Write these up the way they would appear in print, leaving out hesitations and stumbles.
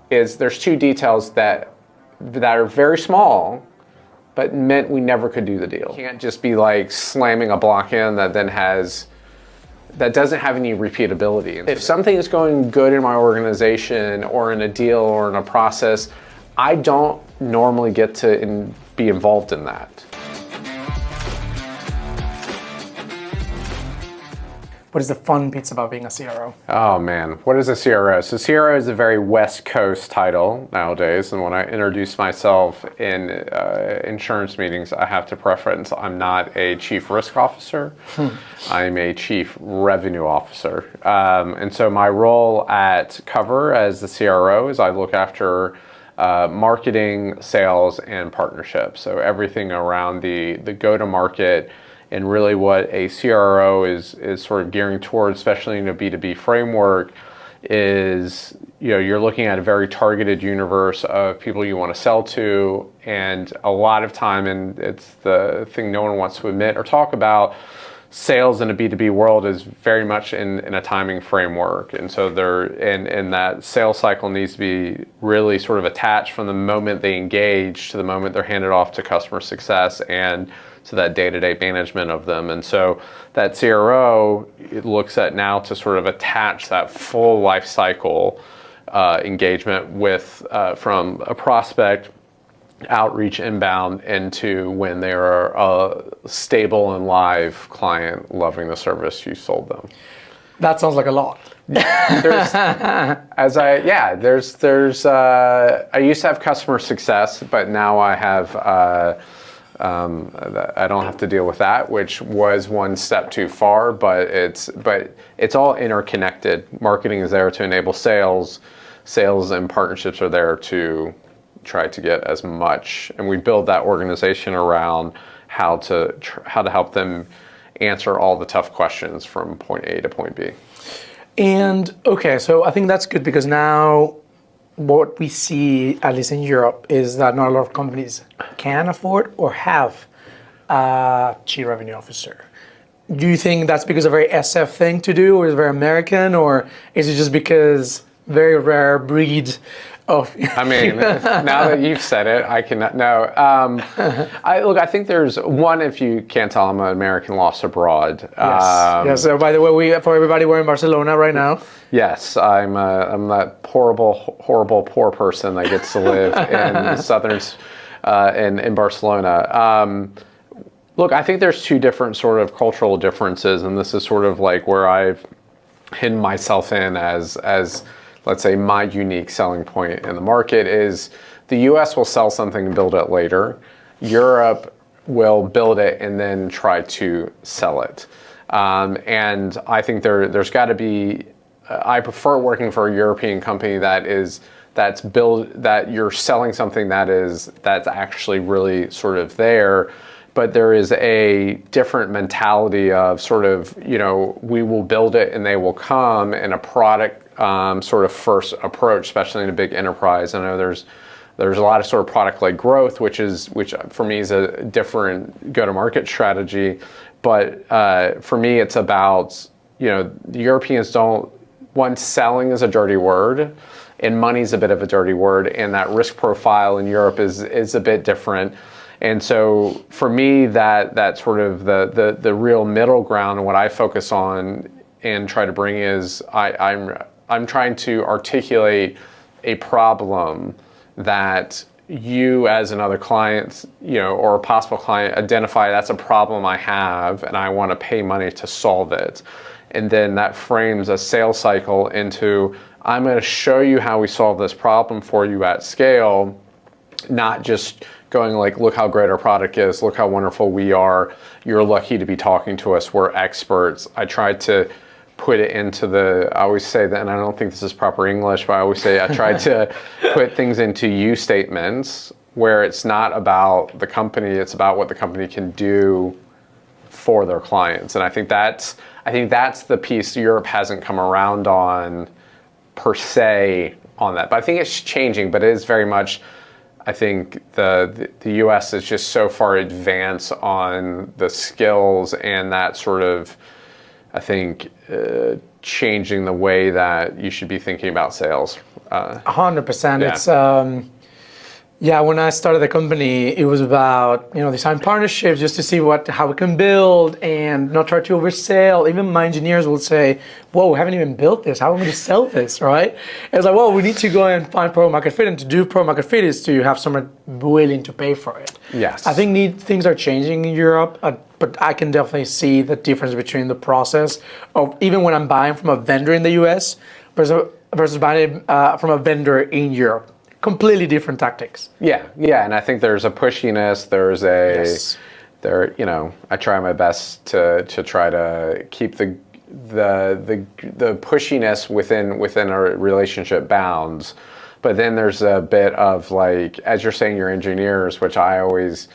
is there's two details that are very small, but meant we never could do the deal. You can't just be like slamming a block in that doesn't have any repeatability. If something is going good in my organization or in a deal or in a process, I don't normally get to be involved in that. What is the fun bits about being a CRO? Oh man, what is a CRO? So CRO is a very West Coast title nowadays, and when I introduce myself in insurance meetings, I have to preference I'm not a chief risk officer, I'm a chief revenue officer. And so my role at Qover as the CRO is I look after marketing, sales, and partnerships. So everything around the go-to-market. And really what a CRO is sort of gearing towards, especially in a B2B framework, is you're looking at a very targeted universe of people you want to sell to, and a lot of time, and it's the thing no one wants to admit or talk about, sales in a B2B world is very much in a timing framework. And so and that sales cycle needs to be really sort of attached from the moment they engage to the moment they're handed off to customer success and to that day-to-day management of them. And so that CRO, it looks at now to sort of attach that full life cycle engagement with from a prospect outreach inbound into when they are a stable and live client loving the service you sold them. That sounds like a lot. I used to have customer success, but now I have I don't have to deal with that, which was one step too far, but it's all interconnected. Marketing is there to enable sales. Sales and partnerships are there to try to get as much, and we build that organization around how to help them answer all the tough questions from point A to point B. And okay, so I think that's good because now what we see, at least in Europe, is that not a lot of companies can afford or have a chief revenue officer. Do you think that's because of a very SF thing to do, or is it very American, or is it just because very rare breed of? I mean, now that you've said it, I cannot know. I think there's one. If you can't tell, I'm an American lost abroad. Yes. So by the way, for everybody, we're in Barcelona right now. Yes, I'm that horrible poor person that gets to live in southern in Barcelona. Look, I think there's two different sort of cultural differences, and this is sort of like where I've hidden myself in as let's say my unique selling point in the market is the US will sell something and build it later. Europe will build it and then try to sell it. And I think there's got to be, I prefer working for a European company that you're selling something that's actually really sort of there. But there is a different mentality of sort of, we will build it and they will come, and a product sort of first approach, especially in a big enterprise. I know there's a lot of sort of product-led growth, which for me is a different go-to-market strategy. But for me, it's about, the Europeans selling is a dirty word, and money's a bit of a dirty word, and that risk profile in Europe is a bit different. And so for me, that sort of the real middle ground, and what I focus on and try to bring is I'm trying to articulate a problem that you as another client, or a possible client, identify that's a problem I have and I want to pay money to solve it. And then that frames a sales cycle into, I'm going to show you how we solve this problem for you at scale, not just going like, look how great our product is, look how wonderful we are, you're lucky to be talking to us, we're experts. I tried to put it into I always say that, and I don't think this is proper English, but I always say I try to put things into you statements where it's not about the company, it's about what the company can do for their clients. And I think that's the piece Europe hasn't come around on per se on that. But I think it's changing, but it is very much, I think the US is just so far advanced on the skills and that sort of, I think, changing the way that you should be thinking about sales. 100%. Yeah. It's when I started the company, it was about design partnerships just to see how we can build and not try to oversell. Even my engineers will say, "Whoa, we haven't even built this. How are we going to sell this?" Right? It's like, well, we need to go and find product market fit, and to do product market fit is to have someone willing to pay for it. Yes. I think things are changing in Europe, but I can definitely see the difference between the process of even when I'm buying from a vendor in the US versus buying from a vendor in Europe. Completely different tactics. Yeah, and I think there's a pushiness. There's I try my best to try to keep the pushiness within a relationship bounds, but then there's a bit of like, as you're saying, your engineers, which I always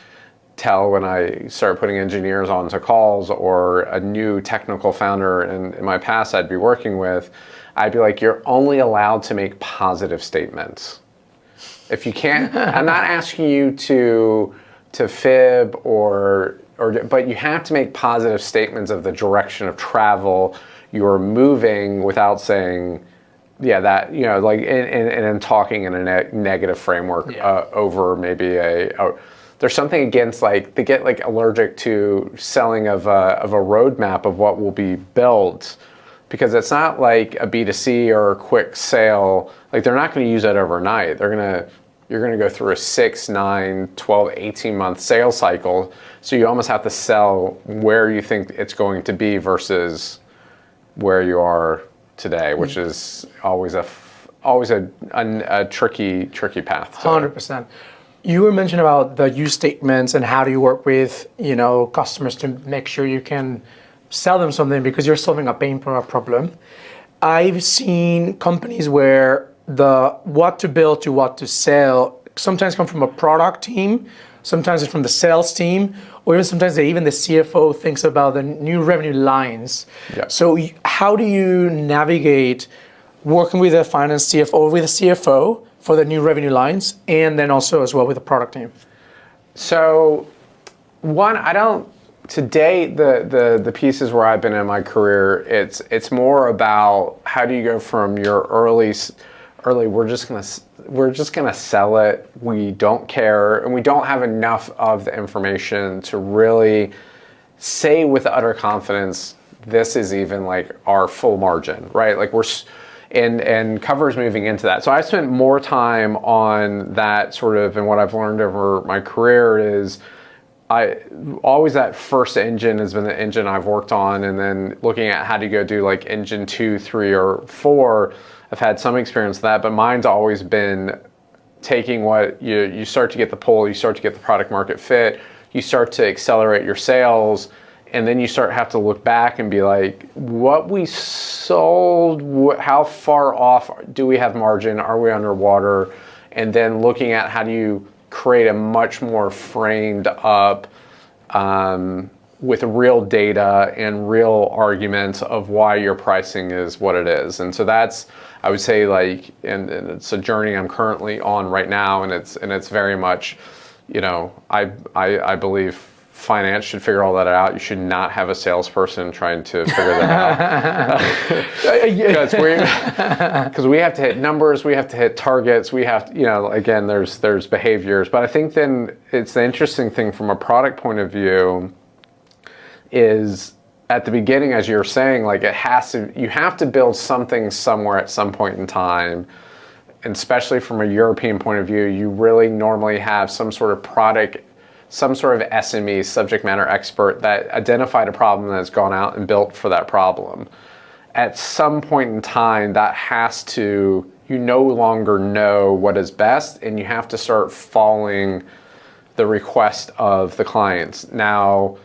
tell when I start putting engineers onto calls or a new technical founder in my past I'd be working with, I'd be like, you're only allowed to make positive statements. If you can't, I'm not asking you to fib but you have to make positive statements of the direction of travel you're moving without saying, and talking in a negative framework over maybe there's something against, like, they get like allergic to selling of a roadmap of what will be built. Because it's not like a B2C or a quick sale. Like, they're not going to use it overnight. You're going to go through a 6, 9, 12, 18-month sales cycle. So you almost have to sell where you think it's going to be versus where you are today, which is always a tricky path. 100%. You were mentioning about the use statements and how do you work with customers to make sure you can sell them something because you're solving a pain or a problem. I've seen companies where the what to build to what to sell sometimes come from a product team, sometimes it's from the sales team, or even sometimes the CFO thinks about the new revenue lines. Yeah. So how do you navigate working with a finance CFO, with a CFO for the new revenue lines, and then also as well with the product team? So today, the pieces where I've been in my career, it's more about how do you go from your early we're just gonna sell it. We don't care, and we don't have enough of the information to really say with utter confidence this is even like our full margin, right? Like and Qover's moving into that. So I spent more time on that sort of, and what I've learned over my career is that first engine has been the engine I've worked on, and then looking at how do you go do like engine 2, 3, or 4. I've had some experience with that, but mine's always been taking what you start to get the pull, you start to get the product market fit, you start to accelerate your sales, and then you have to look back and be like, what we sold, how far off do we have margin? Are we underwater? And then looking at how do you create a much more framed up with real data and real arguments of why your pricing is what it is. And so that's, I would say, like, and it's a journey I'm currently on right now, and it's very much, I believe finance should figure all that out. You should not have a salesperson trying to figure that out. Because we have to hit numbers, we have to hit targets, we have to, again, there's behaviors. But I think then it's the interesting thing from a product point of view is at the beginning, as you're saying, like you have to build something somewhere at some point in time. And especially from a European point of view, you really normally have some sort of product, some sort of SME, subject matter expert, that identified a problem and has gone out and built for that problem. At some point in time, you no longer know what is best, and you have to start following the request of the clients. Now,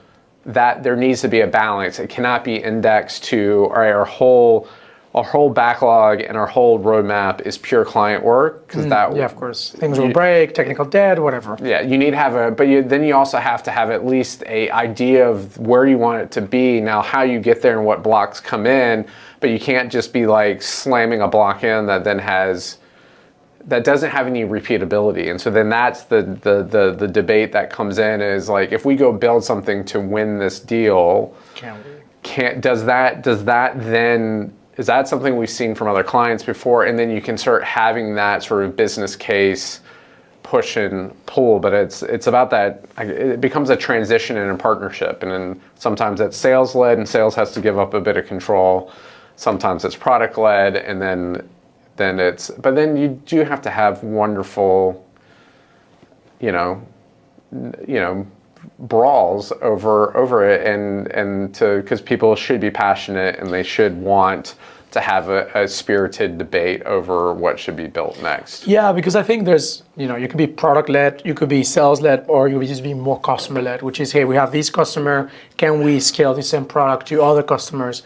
that there needs to be a balance. It cannot be indexed to, all right, our whole backlog and our whole roadmap is pure client work, because yeah, of course, things will break, technical debt, whatever. Yeah, you need to have then you also have to have at least a idea of where you want it to be. Now, how you get there and what blocks come in, but you can't just be like slamming a block in that then that doesn't have any repeatability. And so then that's the debate that comes in is like, if we go build something to win this deal, does that then is that something we've seen from other clients before? And then you can start having that sort of business case push and pull, but it's about that. It becomes a transition and a partnership, and then sometimes it's sales led, and sales has to give up a bit of control. Sometimes it's product led, and then but then you do have to have wonderful, brawls over it, and because people should be passionate and they should want to have a spirited debate over what should be built next. Yeah, because I think there's, you could be product led, you could be sales led, or you could just be more customer led, which is, hey, we have this customer, can we scale the same product to other customers?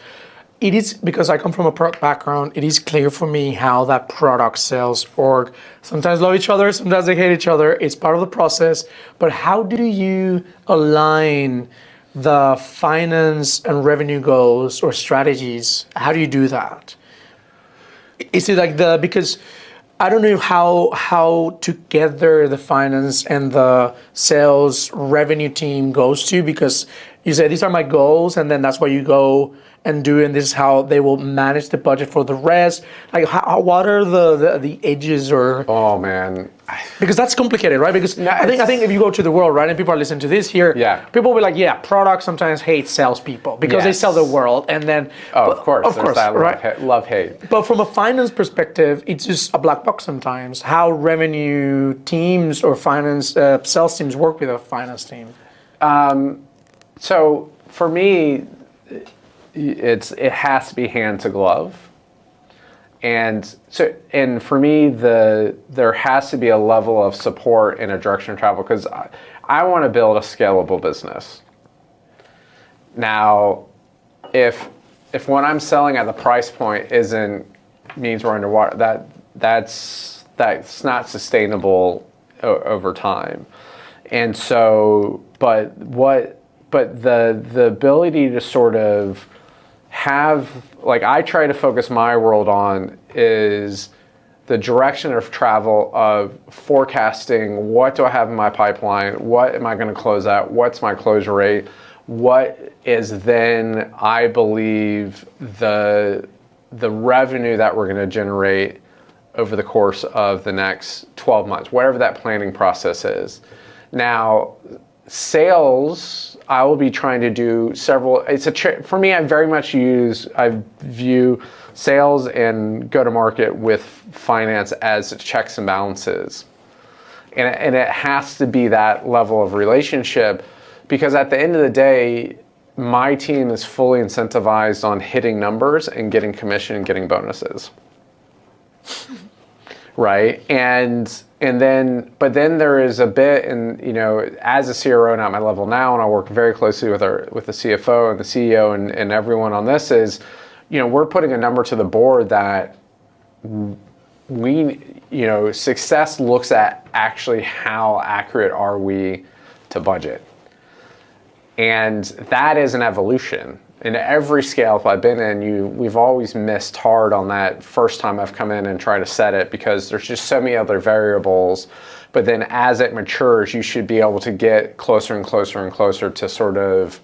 It is, because I come from a product background, it is clear for me how that product sales org sometimes love each other, sometimes they hate each other. It's part of the process. But how do you align the finance and revenue goals or strategies? How do you do that? Is it like because I don't know how together the finance and the sales revenue team goes to, because you said these are my goals, and then that's what you go and do, and this is how they will manage the budget for the rest. Like, what are the edges, or? Oh man, because that's complicated, right? Because I think if you go to the world, right, and people are listening to this here, people will be like, yeah, products sometimes hate salespeople because they sell the world, and then of course, that right? Love hate. But from a finance perspective, it's just a black box sometimes. How revenue teams or finance sales teams work with a finance team. So for me, it has to be hand to glove, and for me, there has to be a level of support in a direction of travel, because I want to build a scalable business. Now, if what I'm selling at the price point means we're underwater, that's not sustainable over time, and so but the ability to sort of have, like, I try to focus my world on is the direction of travel of forecasting, what do I have in my pipeline, what am I going to close out, what's my close rate, what is then, I believe, the revenue that we're going to generate over the course of the next 12 months, whatever that planning process is. Now, sales, I will be trying to do several. For me, I view sales and go-to-market with finance as checks and balances, and it has to be that level of relationship, because at the end of the day, my team is fully incentivized on hitting numbers and getting commission and getting bonuses. Right, but then there is a bit, and as a CRO now at my level now, and I work very closely with the CFO and the CEO and everyone on this, is, we're putting a number to the board that success looks at actually how accurate are we to budget, and that is an evolution. In every scale I've been in, we've always missed hard on that first time I've come in and tried to set it, because there's just so many other variables. But then as it matures, you should be able to get closer and closer and closer to sort of,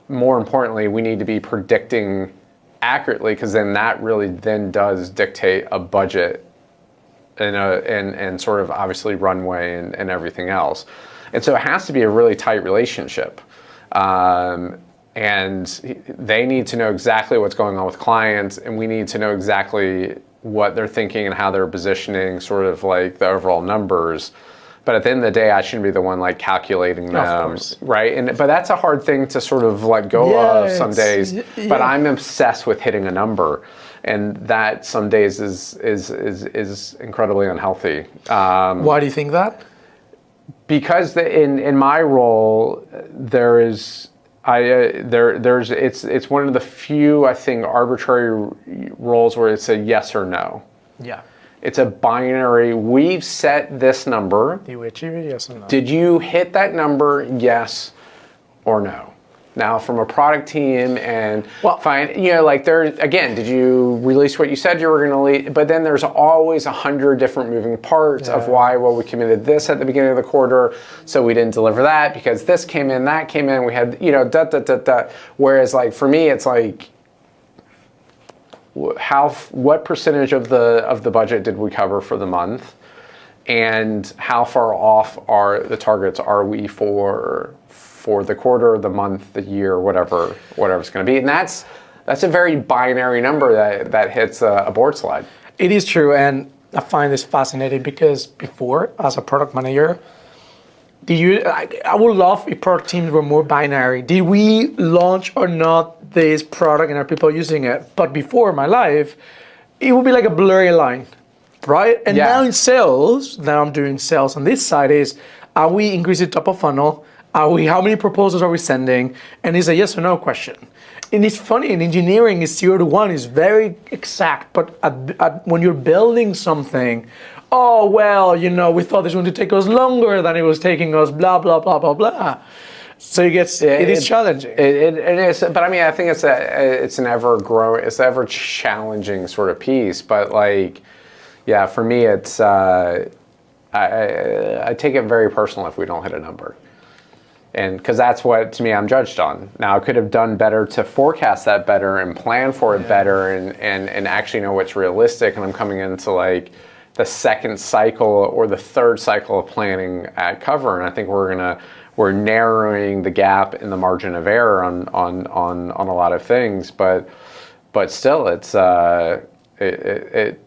more importantly, we need to be predicting accurately, because then that really then does dictate a budget and sort of obviously runway and everything else. And so it has to be a really tight relationship. And they need to know exactly what's going on with clients, and we need to know exactly what they're thinking and how they're positioning sort of like the overall numbers. But at the end of the day, I shouldn't be the one like calculating them, right? But that's a hard thing to sort of let go of some days. Yeah. But I'm obsessed with hitting a number, and that some days is incredibly unhealthy. Why do you think that? Because in my role, it's one of the few, I think, arbitrary roles where it's a yes or no. Yeah. It's a binary. We've set this number. Did we achieve it? Yes or no? Did you hit that number? Yes or no? Now, from a product team and did you release what you said you were going to release? But then there's always 100 different moving parts of why. Well, we committed this at the beginning of the quarter, so we didn't deliver that because this came in, that came in. We had Whereas, like, for me, it's like what percentage of the budget did we cover for the month, and how far off are the targets are we for the quarter, the month, the year, whatever it's going to be. And that's a very binary number that hits a board slide. It is true, and I find this fascinating because before, as a product manager, I would love if product teams were more binary. Did we launch or not this product and are people using it? But before my life, it would be like a blurry line, right? And now in sales, now I'm doing sales on this side is, are we increasing top of funnel? How many proposals are we sending? And it's a yes or no question. And it's funny, in engineering, is 0 to 1 is very exact, but when you're building something, oh, well, we thought this was going to take us longer than it was taking us, blah, blah, blah, blah, blah. So it is challenging. It is, but I mean, I think it's an ever challenging sort of piece. But for me, it's I take it very personal if we don't hit a number. And because that's what, to me, I'm judged on. Now, I could have done better to forecast that better and plan for it better and actually know what's realistic. And I'm coming into the second cycle or the third cycle of planning at Qover. And I think we're narrowing the gap in the margin of error on a lot of things. But still, it's, because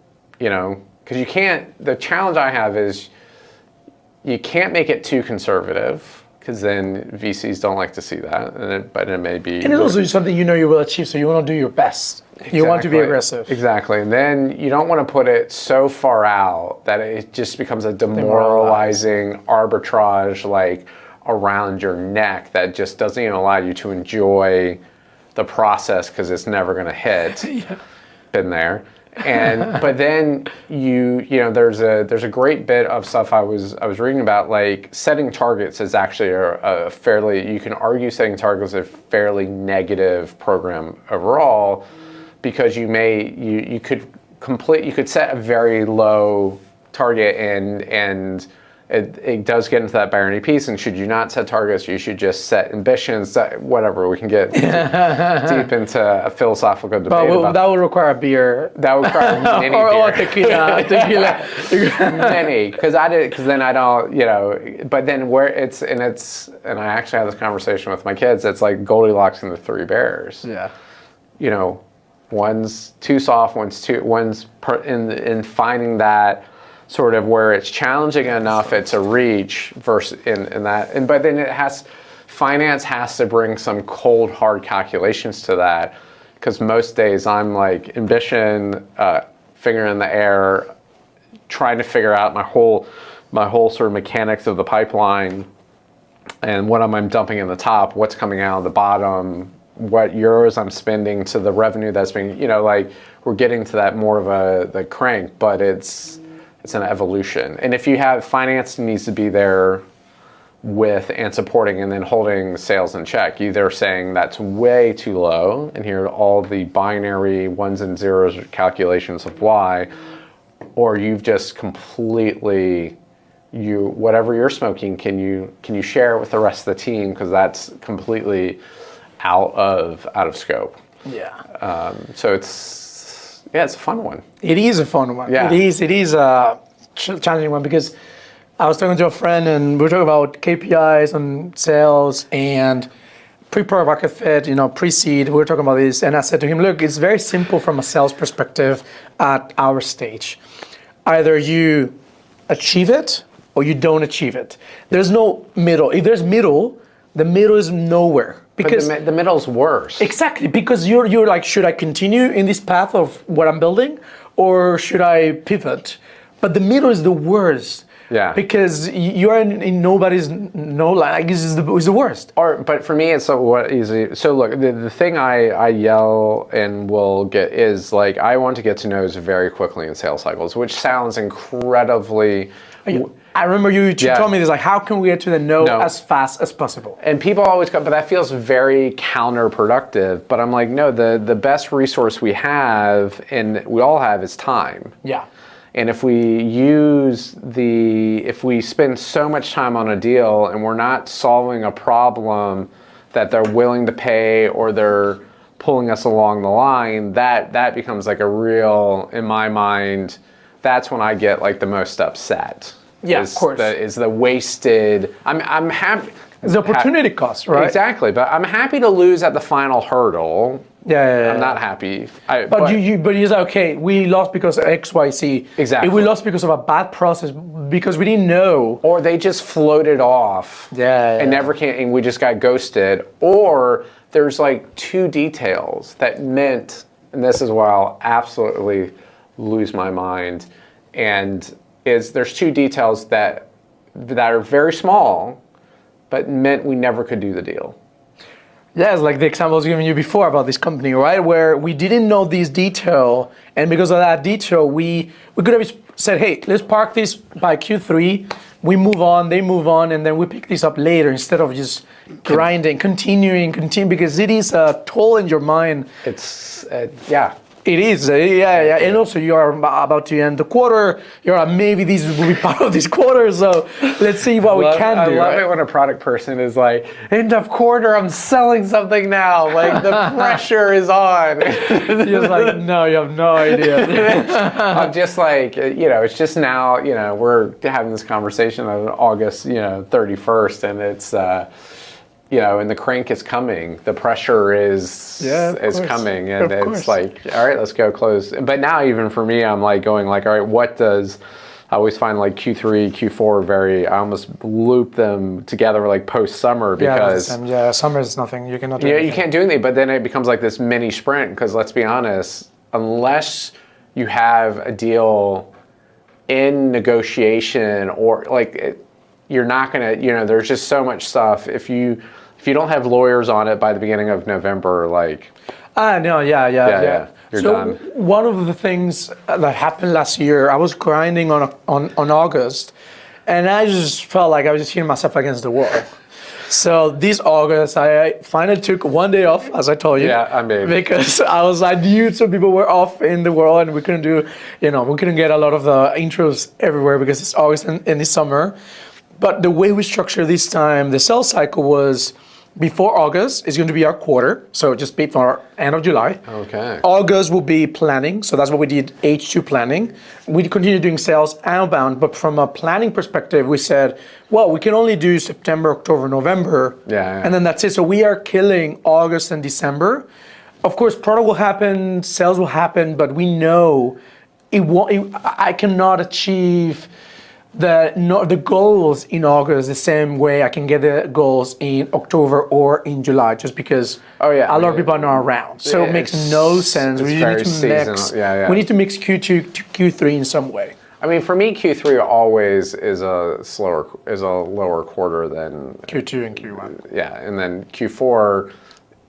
you can't, the challenge I have is you can't make it too conservative, because then VCs don't like to see that, but it may be... And it's also something you will achieve, so you want to do your best. Exactly. You want to be aggressive. Exactly. And then you don't want to put it so far out that it just becomes a demoralizing arbitrage around your neck that just doesn't even allow you to enjoy the process because it's never going to hit in there. But then there's a great bit of stuff I was reading about, setting targets is actually a fairly, you can argue setting targets is a fairly negative program overall, because you could set a very low target and it does get into that binary piece. And should you not set targets, you should just set ambitions, whatever. We can get deep into a philosophical debate about that would require a beer. That would require many or beer. tequila. Many, because then I don't, but then and I actually had this conversation with my kids, it's like Goldilocks and the Three Bears. Yeah. One's too soft, one's in finding that sort of where it's challenging enough, it's a reach versus in that. But then finance has to bring some cold, hard calculations to that, because most days I'm ambition, finger in the air, trying to figure out my whole sort of mechanics of the pipeline, and what I'm dumping in the top, what's coming out of the bottom, what euros I'm spending to the revenue that's being, we're getting to that more of the crank, but it's an evolution. And if you have finance needs to be there with and supporting and then holding sales in check, either saying that's way too low and here are all the binary ones and zeros calculations of why, or you've just completely, whatever you're smoking, can you share it with the rest of the team, because that's completely out of scope. Yeah. So it's a fun one. It is a fun one. Yeah. It is a challenging one, because I was talking to a friend and we were talking about KPIs on sales and pre-product market fit, pre-seed. We were talking about this, and I said to him, look, it's very simple from a sales perspective at our stage. Either you achieve it or you don't achieve it. There's no middle. If there's middle, the middle is nowhere. Because the middle's worse. Exactly, because you're like, should I continue in this path of what I'm building, or should I pivot? But the middle is the worst. Yeah. Because you're in nobody's no line. It's the worst. But for me, it's what easy. So look, the thing I yell and will get is I want to get to know very quickly in sales cycles, which sounds incredibly. I remember you told me this, how can we get to the no as fast as possible? And people always go, but that feels very counterproductive. But I'm like, no, the best resource we have, and we all have, is time. Yeah. And if we spend so much time on a deal and we're not solving a problem that they're willing to pay or they're pulling us along the line, that becomes like a real, in my mind, that's when I get like the most upset. Yeah, of course. Is the wasted. I'm happy. The opportunity cost, right? Exactly, but I'm happy to lose at the final hurdle. Yeah. I'm not happy. But you say, okay, we lost because of X, Y, Z. Exactly. If we lost because of a bad process, because we didn't know. Or they just floated off. And never came, and we just got ghosted. Or there's like two details that meant, and this is why I'll absolutely lose my mind, and there's two details that are very small, but meant we never could do the deal. Yeah, it's like the example I was giving you before about this company, right? Where we didn't know this detail, and because of that detail, we could have said, hey, let's park this by Q3, we move on, they move on, and then we pick this up later instead of just grinding, continuing, because it is a toll in your mind. It's, yeah. It is, yeah. And also you are about to end the quarter. Maybe this will be part of this quarter, so let's see what we can do. I love it when a product person is like, end of quarter, I'm selling something now. Like the pressure is on. You're like, no, you have no idea. I'm just like, it's just now, we're having this conversation on August, 31st, and it's, and the crank is coming. The pressure is coming, and it's like, all right, let's go close. But now, even for me, I'm like going like, all right, I always find like Q3, Q4 I almost loop them together like post summer because summer is nothing. You cannot do anything. You can't do anything. But then it becomes like this mini sprint because let's be honest, unless you have a deal in negotiation or like you're not gonna, there's just so much stuff. If you don't have lawyers on it by the beginning of November, like... You're so done. One of the things that happened last year, I was grinding on August, and I just felt like I was just hitting myself against the wall. So this August, I finally took one day off, as I told you. Yeah, I mean... Because I knew some people were off in the world, and we couldn't do, we couldn't get a lot of the intros everywhere because it's August and it's summer. But the way we structured this time, the sales cycle was before August is going to be our quarter. So just before end of July. Okay. August will be planning. So that's what we did, H2 planning. We continue doing sales outbound, but from a planning perspective, we said, well, we can only do September, October, November. Yeah. And then that's it. So we are killing August and December. Of course, product will happen, sales will happen, but we know I cannot achieve the goals in August the same way I can get the goals in October or in July, just because a lot of people are not around. So it makes no sense. We need to mix. We need to mix Q2 to Q3 in some way. I mean, for me, Q3 always is a lower quarter than Q2 and Q1. Yeah, and then Q4,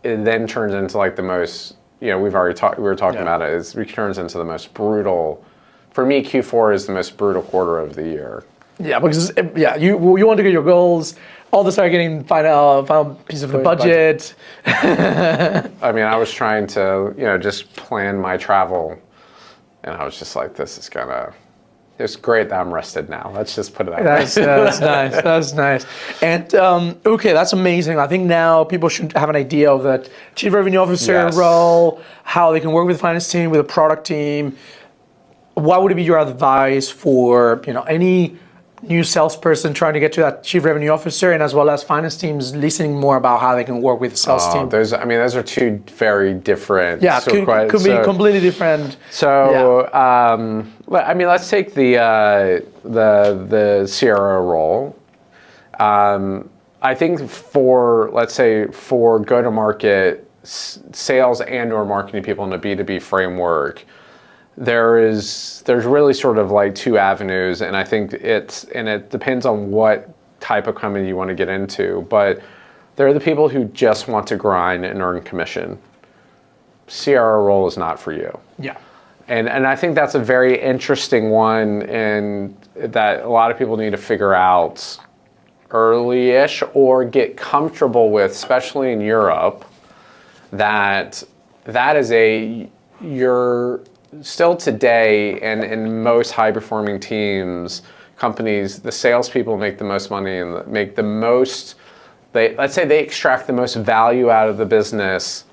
it then turns into like the most. We were talking about it. It turns into the most brutal. For me, Q4 is the most brutal quarter of the year. Yeah, because you want to get your goals. All this are getting final piece of the budget. I mean, I was trying to just plan my travel, and I was just like, it's great that I'm rested now. Let's just put it that way. That's nice. That's nice. And okay, that's amazing. I think now people should have an idea of that Chief Revenue Officer role, how they can work with the finance team, with the product team. What would be your advice for any new salesperson trying to get to that Chief Revenue Officer, and as well as finance teams listening more about how they can work with the sales team? Those are two very different. Yeah, could be completely different. So, let's take the CRO role. I think for go-to-market sales and/or marketing people in a B2B framework, there's really sort of like two avenues, and I think it depends on what type of company you want to get into, but there are the people who just want to grind and earn commission. CRO role is not for you. Yeah. And I think that's a very interesting one, and that a lot of people need to figure out early-ish or get comfortable with, especially in Europe, that is you're still today, and in most high-performing companies, the salespeople make the most money and let's say they extract the most value out of the business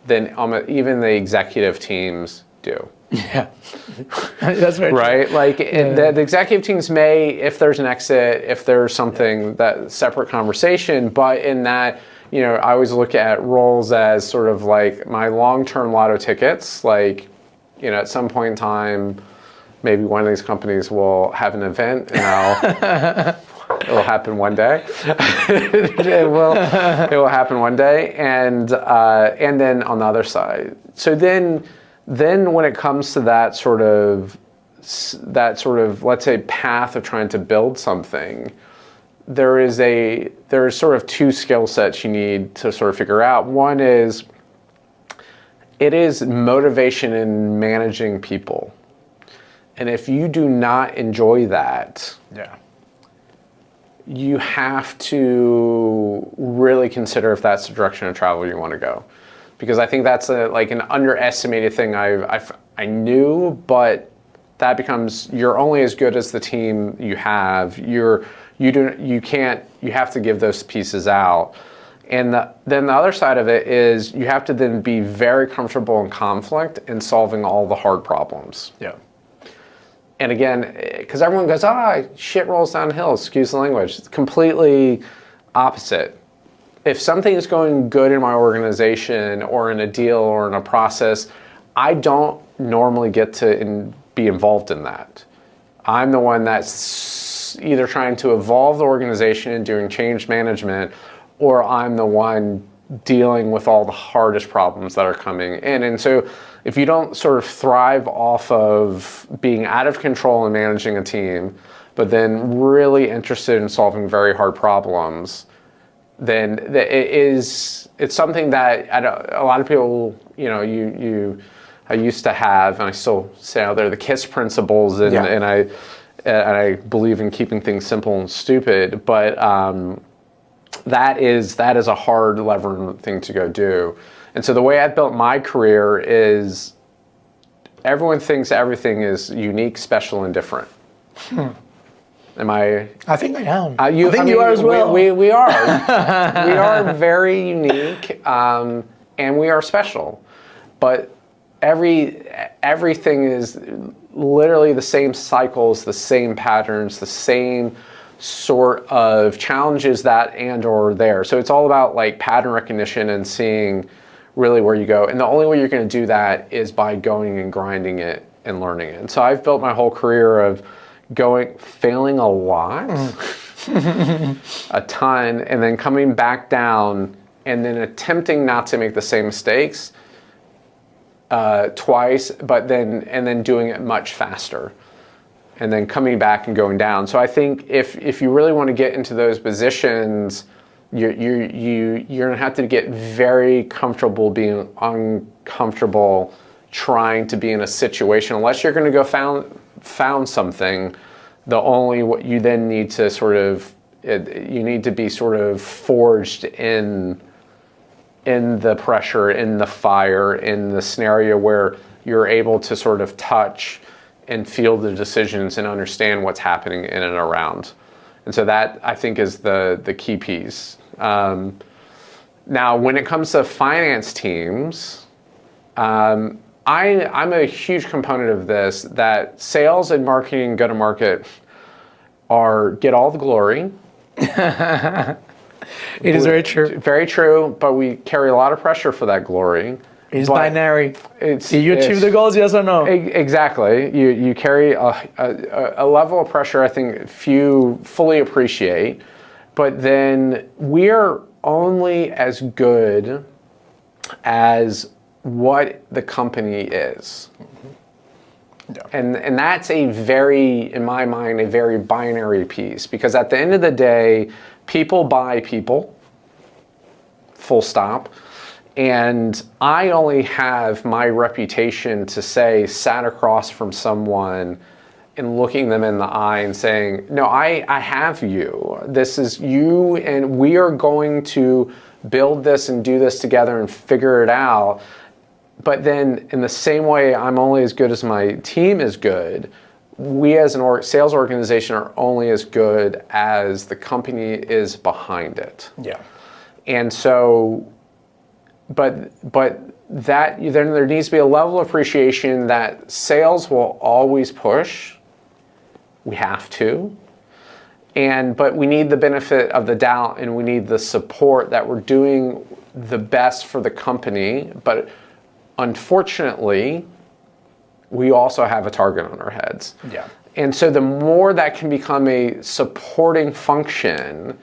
than even the executive teams do. Yeah, that's very right. Like the executive teams may, if there's an exit, if there's something that separate conversation, but in that, I always look at roles as sort of like my long-term lotto tickets. Like, at some point in time, maybe one of these companies will have an event, and it'll happen one day. It will happen one day, and then on the other side. So then when it comes to that sort of let's say path of trying to build something, there is sort of two skill sets you need to sort of figure out. One is it is motivation in managing people, and if you do not enjoy that, you have to really consider if that's the direction of travel you want to go. Because I think that's like an underestimated thing I knew, but that becomes, you're only as good as the team you have. You have to give those pieces out. And then the other side of it is you have to then be very comfortable in conflict and solving all the hard problems. Yeah. And again, because everyone goes, shit rolls downhill, excuse the language. It's completely opposite. If something is going good in my organization or in a deal or in a process, I don't normally get to be involved in that. I'm the one that's either trying to evolve the organization and doing change management, or I'm the one dealing with all the hardest problems that are coming in. And so if you don't sort of thrive off of being out of control and managing a team, but then really interested in solving very hard problems, then it's something that a lot of people, I used to have, and I still say out there, the KISS principles, and I believe in keeping things simple and stupid, but that is a hard lever thing to go do. And so the way I've built my career is everyone thinks everything is unique, special, and different. Am I? I think I am. I think you are as well. We are. We are very unique, and we are special. But everything is literally the same cycles, the same patterns, the same sort of challenges that or there. So it's all about like pattern recognition and seeing really where you go. And the only way you're going to do that is by going and grinding it and learning it. And so I've built my whole career of failing a lot, a ton, and then coming back down and then attempting not to make the same mistakes twice, but then doing it much faster, and then coming back and going down. So I think if you really want to get into those positions, you're gonna have to get very comfortable being uncomfortable, trying to be in a situation. Unless you're going to go found something, what you then need to you need to be sort of forged in the pressure, in the fire, in the scenario where you're able to sort of touch and feel the decisions and understand what's happening in and around. And so that, I think, is the key piece. Now, when it comes to finance teams, I'm a huge component of this, that sales and marketing, go-to-market get all the glory. It is very true. Very true, but we carry a lot of pressure for that glory. It's binary. Do you achieve the goals, yes or no? Exactly. You carry a level of pressure I think few fully appreciate, but then we are only as good as what the company is. Yeah. And that's in my mind, a very binary piece, because at the end of the day, people buy people, full stop. And I only have my reputation to say, sat across from someone and looking them in the eye and saying, no, I have you. This is you, and we are going to build this and do this together and figure it out. But then in the same way, I'm only as good as my team is good. We as an sales organization are only as good as the company is behind it. Yeah. And so, but then there needs to be a level of appreciation that sales will always push. We have to. But we need the benefit of the doubt, and we need the support that we're doing the best for the company. But unfortunately, we also have a target on our heads. Yeah. And so the more that can become a supporting function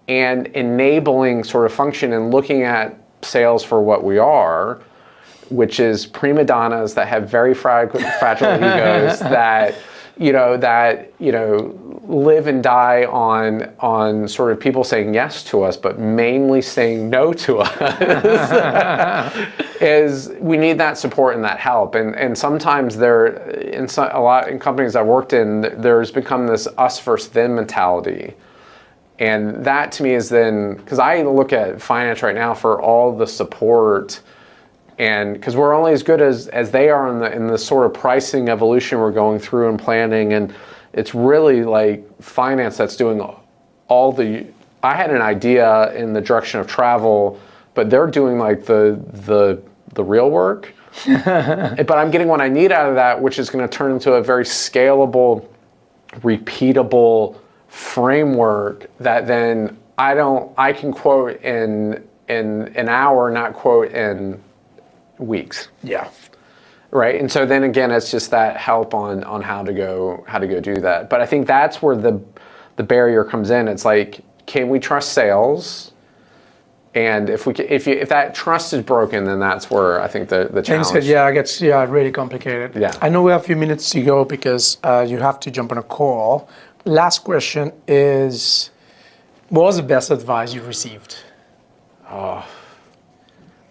and enabling sort of function, and looking at sales for what we are, which is prima donnas that have very fragile egos that live and die on sort of people saying yes to us, but mainly saying no to us, is we need that support and that help. And sometimes in companies I worked in, there's become this us versus them mentality. And that to me is then, because I look at finance right now for all the support, and because we're only as good as they are in the sort of pricing evolution we're going through and planning, and it's really like finance that's doing all the. I had an idea in the direction of travel, but they're doing like the real work. But I'm getting what I need out of that, which is going to turn into a very scalable, repeatable framework that then I can quote in an hour, not quote in weeks. Yeah. Right. And so then again, it's just that help on how to go do that. But I think that's where the barrier comes in. It's like, can we trust sales? And if that trust is broken, then that's where I think the challenge. It gets really complicated. Yeah. I know we have a few minutes to go because you have to jump on a call. Last question is, what was the best advice you've received?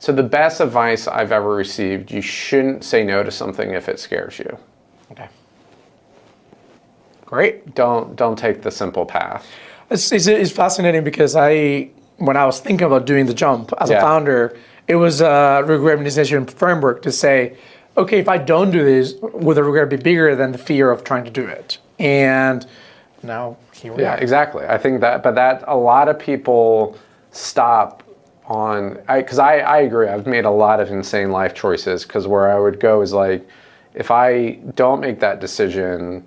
So the best advice I've ever received: you shouldn't say no to something if it scares you. Okay. Great. Don't take the simple path. It's fascinating because when I was thinking about doing the jump as a founder, it was a regret minimization framework to say, okay, if I don't do this, will the regret be bigger than the fear of trying to do it? And now here we are. Yeah, exactly. I think that a lot of people stop on, because I agree. I've made a lot of insane life choices, because where I would go is like, if I don't make that decision,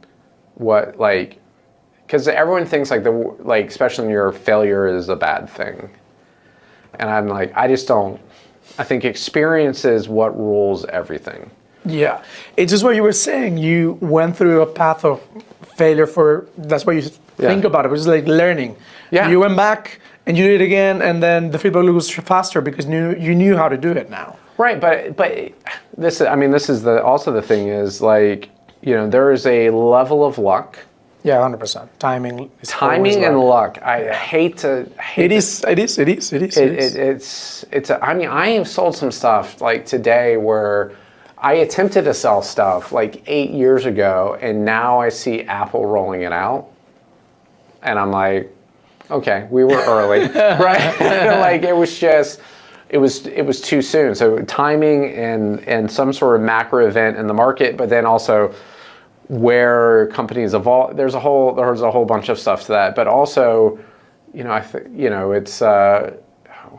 because everyone thinks especially when your failure is a bad thing. And I'm like, I just don't. I think experience is what rules everything. Yeah. It's just what you were saying. You went through a path of failure that's what you think about it. It was like learning. Yeah. You went back and you did it again, and then the feedback loop was faster because you knew how to do it now. Right. But this is also the thing is, like, there is a level of luck. Yeah, 100%. Timing and luck. I hate to. It is. I have sold some stuff like today where I attempted to sell stuff like 8 years ago, and now I see Apple rolling it out, and I'm like, okay, we were early, right? Like it was too soon. So timing and some sort of macro event in the market, but then also where companies evolve. There's a whole bunch of stuff to that, but also, it's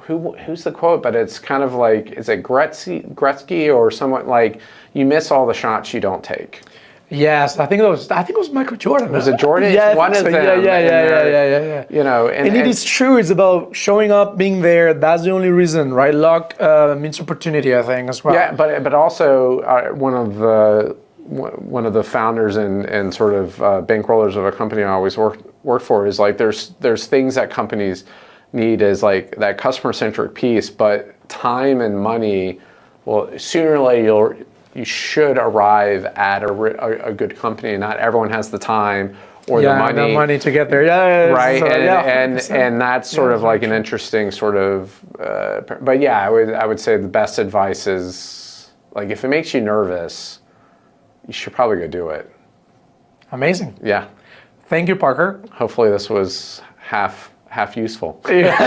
who's the quote? But it's kind of like, is it Gretzky or someone like, you miss all the shots you don't take. Yes, I think it was Michael Jordan. Was it Jordan? Yeah, one of them. Yeah. And it is true. It's about showing up, being there. That's the only reason, right? Luck means opportunity, I think, as well. Yeah, but also one of the founders and sort of bankrollers of a company I always worked for is like, there's things that companies need is like that customer-centric piece, but time and money, well, sooner or later you should arrive at a good company. Not everyone has the time or the money to get there. Yeah, right. And that's sort of like an interesting sort of. But yeah, I would say the best advice is, like, if it makes you nervous, you should probably go do it. Amazing. Yeah. Thank you, Parker. Hopefully this was half useful. Yeah.